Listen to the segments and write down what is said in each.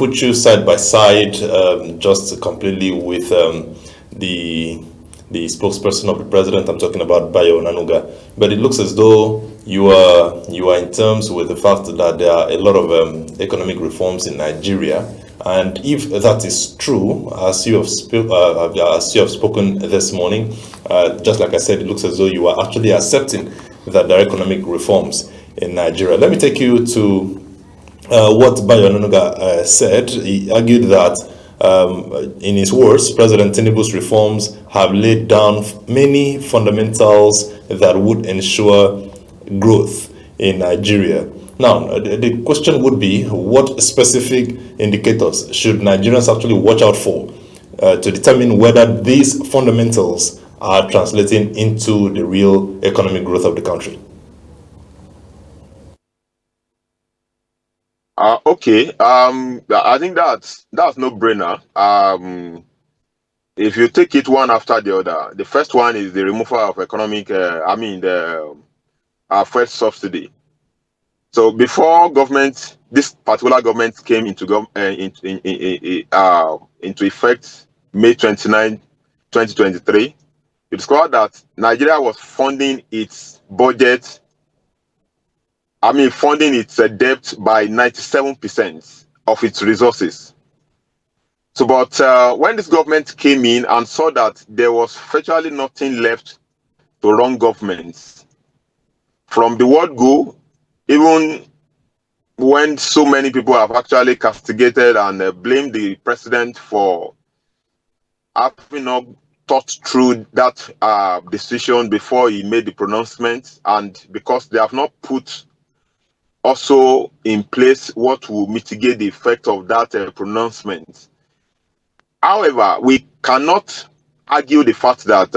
put you side by side, just completely with the spokesperson of the president. I'm talking about Bayo Onanuga. But it looks as though you are in terms with the fact that there are a lot of economic reforms in Nigeria. And if that is true, as you have spoken this morning, just like I said, it looks as though you are actually accepting that there are economic reforms in Nigeria. Let me take you to what Bayo Onanuga said. He argued that, in his words, President Tinubu's reforms have laid down many fundamentals that would ensure growth in Nigeria. Now, the question would be, what specific indicators should Nigerians actually watch out for to determine whether these fundamentals are translating into the real economic growth of the country? Okay. I think that's no brainer. If you take it one after the other, the first one is the removal of economic. The fuel subsidy. So before this particular government came into effect May 29, 2023, you discovered that Nigeria was funding its budget. Funding its debt by 97% of its resources. So, but when this government came in and saw that there was virtually nothing left to run governments, from the word go, even when so many people have actually castigated and blamed the president for having not thought through that decision before he made the pronouncement, and because they have not put also in place what will mitigate the effect of that pronouncement. However, we cannot argue the fact that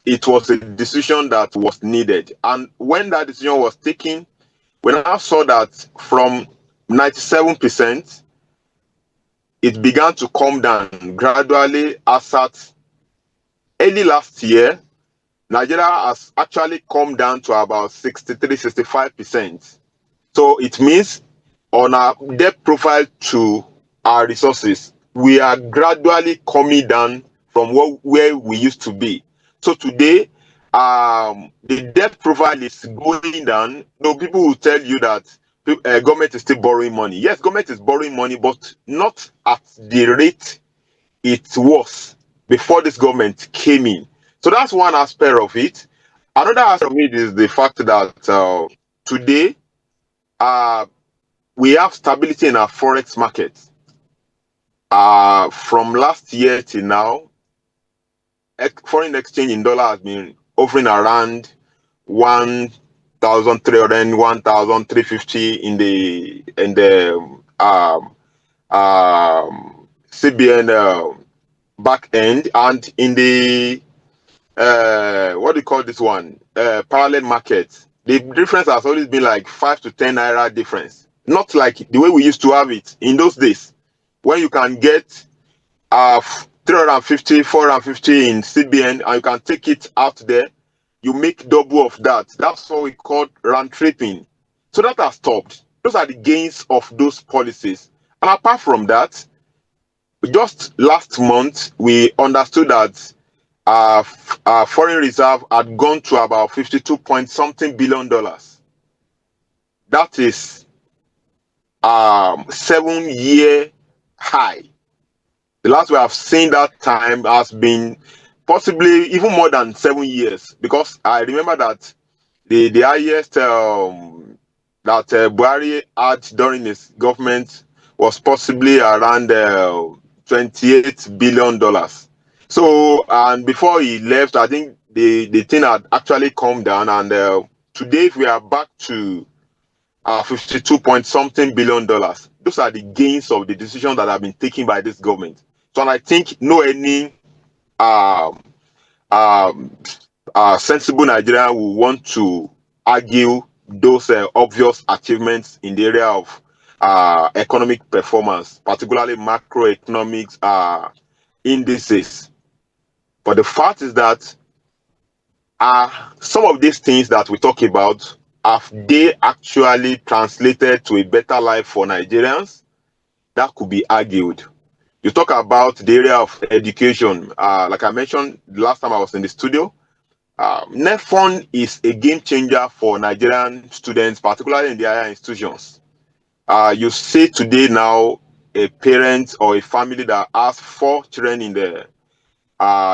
it was a decision that was needed. And when that decision was taken, we now saw that from 97%, it began to come down gradually. As at early last year, Nigeria has actually come down to about 63-65%. So it means on our debt profile to our resources, we are gradually coming down from where we used to be. So today, the debt profile is going down. No, people will tell you that government is still borrowing money. Yes, government is borrowing money, but not at the rate it was before this government came in. So that's one aspect of it. Another aspect of it is the fact that today, we have stability in our forex market. From last year till now, foreign exchange in dollar has been hovering around 1,300, 1,350 in the CBN back end, and in the what do you call this one? Parallel market. The difference has always been like 5 to 10 naira difference. Not like the way we used to have it in those days, when you can get 350, 450 in CBN and you can take it out there, you make double of that. That's what we call round tripping. So that has stopped. Those are the gains of those policies. And apart from that, just last month, we understood that our foreign reserve had gone to about 52 point something billion dollars. That is 7-year high. The last we have seen that time has been possibly even more than 7 years, because I remember that the highest that Buhari had during his government was possibly around $28 billion. So, and before he left, I think the thing had actually come down, and today we are back to 52 point something billion dollars. Those are the gains of the decisions that have been taken by this government. So, and I think no any sensible Nigerian will want to argue those obvious achievements in the area of economic performance, particularly macroeconomics indices. But the fact is that some of these things that we talk about, have they actually translated to a better life for Nigerians? that could be argued. You talk about the area of education. Like I mentioned last time I was in the studio, NEFON is a game changer for Nigerian students, particularly in the higher institutions. You see today now a parent or a family that has 4 children in the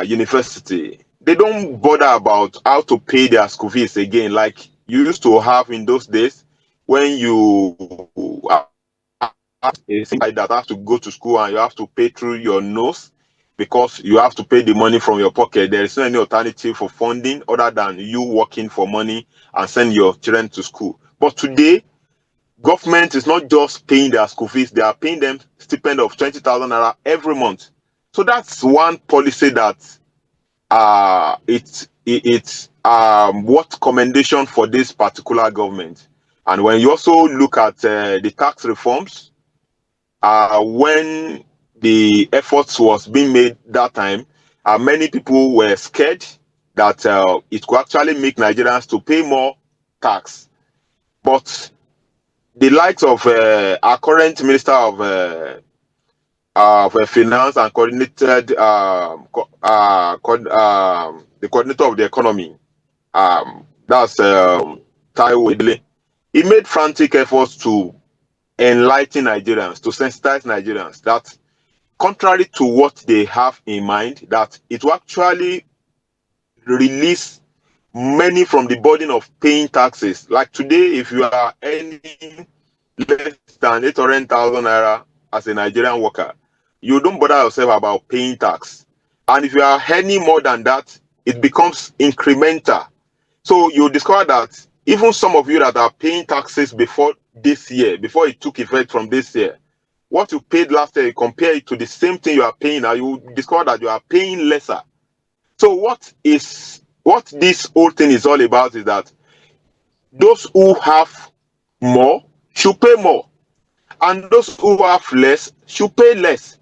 university, they don't bother about how to pay their school fees again, like you used to have in those days when you like that have to go to school and you have to pay through your nose because you have to pay the money from your pocket. There is no any alternative for funding other than you working for money and send your children to school. But today, government is not just paying their school fees, they are paying them stipend of 20,000 naira every month. So that's one policy that it's what commendation for this particular government. And when you also look at the tax reforms, when the efforts was being made that time, many people were scared that it could actually make Nigerians to pay more tax. But the likes of our current Minister of Finance and coordinated the coordinator of the economy, that's Taiwo Idile. He made frantic efforts to enlighten Nigerians, to sensitize Nigerians that contrary to what they have in mind, that it will actually release many from the burden of paying taxes. Like today, if you are earning less than 8 or 10,000 naira as a Nigerian worker, you don't bother yourself about paying tax. And if you are earning more than that, it becomes incremental. So you discover that even some of you that are paying taxes before this year, before it took effect from this year, what you paid last year, you compare it to the same thing you are paying now, you discover that you are paying lesser. So what this whole thing is all about is that those who have more should pay more, and those who have less should pay less.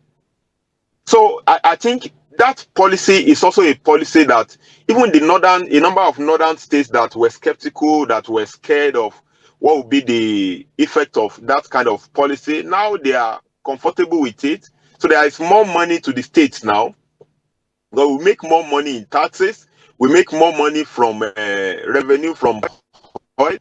So I think that policy is also a policy that even a number of northern states that were skeptical, that were scared of what would be the effect of that kind of policy, now they are comfortable with it. So there is more money to the states now. But we make more money in taxes. We make more money from revenue from oil.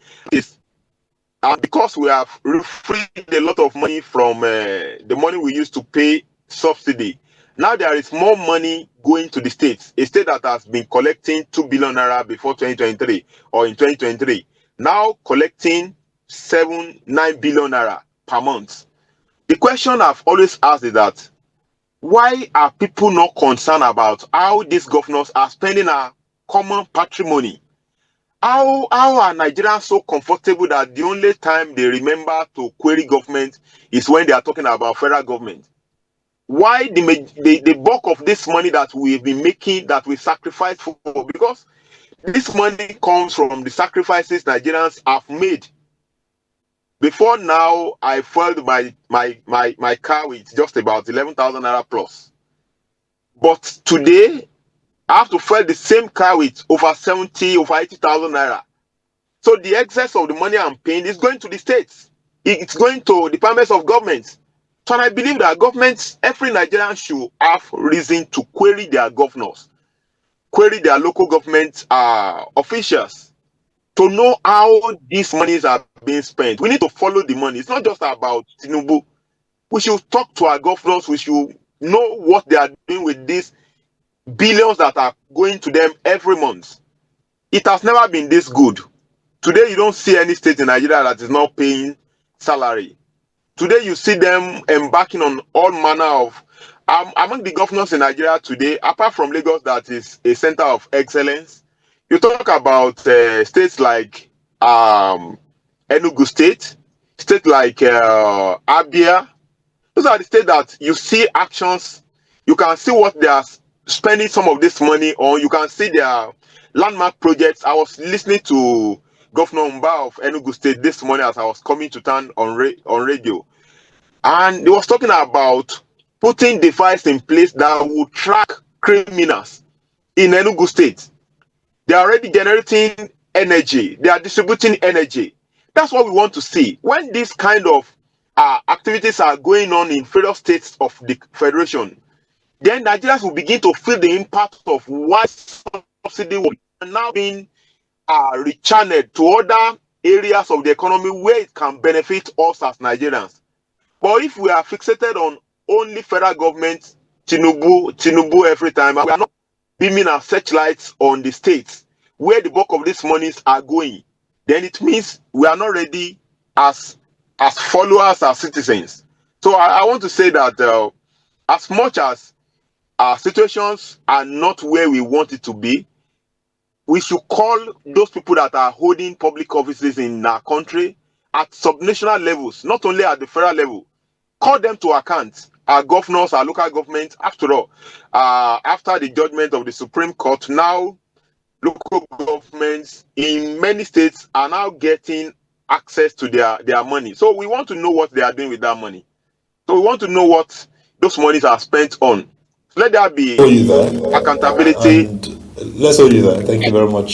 And because we have freed a lot of money from the money we used to pay subsidy, now there is more money going to the states. A state that has been collecting 2 billion naira before 2023 or in 2023, now collecting 9 billion naira per month. The question I've always asked is that why are people not concerned about how these governors are spending our common patrimony? How are Nigerians so comfortable that the only time they remember to query government is when they are talking about federal government? Why the bulk of this money that we've been making, that we sacrifice for? Because this money comes from the sacrifices Nigerians have made. Before now, I fueled my car with just about 11,000 naira plus. But today, I have to fuel the same car with over 70, over 80,000 naira. So the excess of the money I'm paying is going to the states. It's going to departments of government. So I believe that governments, every Nigerian should have reason to query their governors, query their local government officials, to know how these monies are being spent. We need to follow the money. It's not just about Tinubu. We should talk to our governors. We should know what they are doing with these billions that are going to them every month. It has never been this good. Today, you don't see any state in Nigeria that is not paying salary. Today, you see them embarking on all manner of among the governors in Nigeria today, apart from Lagos, that is a center of excellence. You talk about states like Enugu State, state like Abia. Those are the states that you see actions. You can see what they are spending some of this money on. You can see their landmark projects. I was listening to Governor Mba of Enugu State this morning as I was coming to town on radio, and he was talking about putting device in place that will track criminals in Enugu State. They are already generating energy. They are distributing energy. That's what we want to see. When this kind of activities are going on in various states of the federation, then Nigerians will begin to feel the impact of why subsidy was now being rechanneled to other areas of the economy where it can benefit us as Nigerians. But if we are fixated on only federal government, Tinubu every time, and we are not beaming our searchlights on the states where the bulk of these monies are going, then it means we are not ready as followers, as citizens. So I want to say that as much as our situations are not where we want it to be, we should call those people that are holding public offices in our country at subnational levels, not only at the federal level. Call them to account. Our governors, our local government, after all, after the judgment of the Supreme Court, now local governments in many states are now getting access to their money. So we want to know what they are doing with that money. So we want to know what those monies are spent on. So let there be accountability. And let's hold you there. Thank you very much.